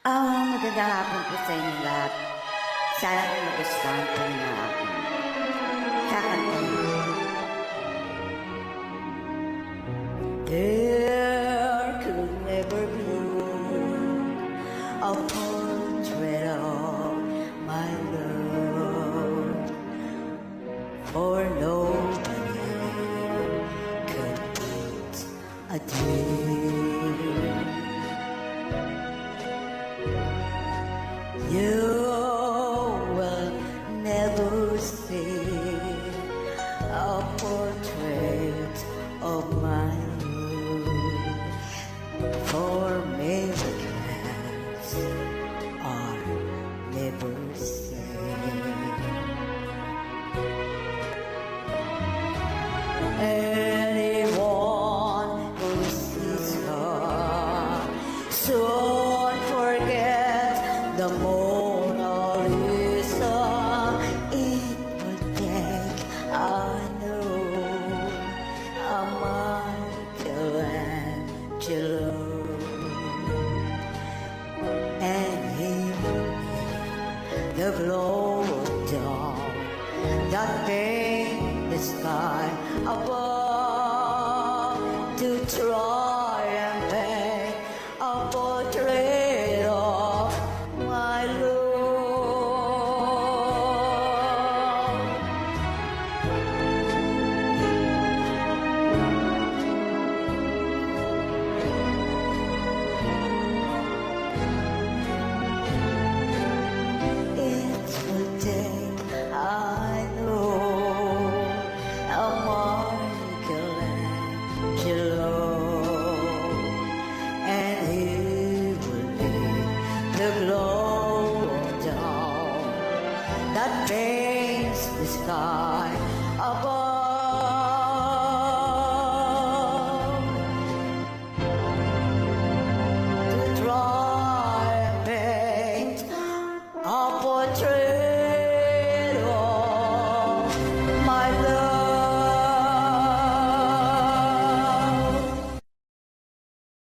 Magandang hapon po sa inyo lahat. Sana po magustuhan po niyo ang aking kakantahin. There could never be a portrait of my love, for nobody could beat a dream. You will never see a portrait of my love, for miracles are never seen. Anyone who sees her soon forget the Mona Lisa. It will take, I know, a Michelangelo, and he will need the glow of dawn that paint the sky above to try and paint a portrait of my love. It will take, I know, a Michelangelo, and he will be the glow of dawn that paints the sky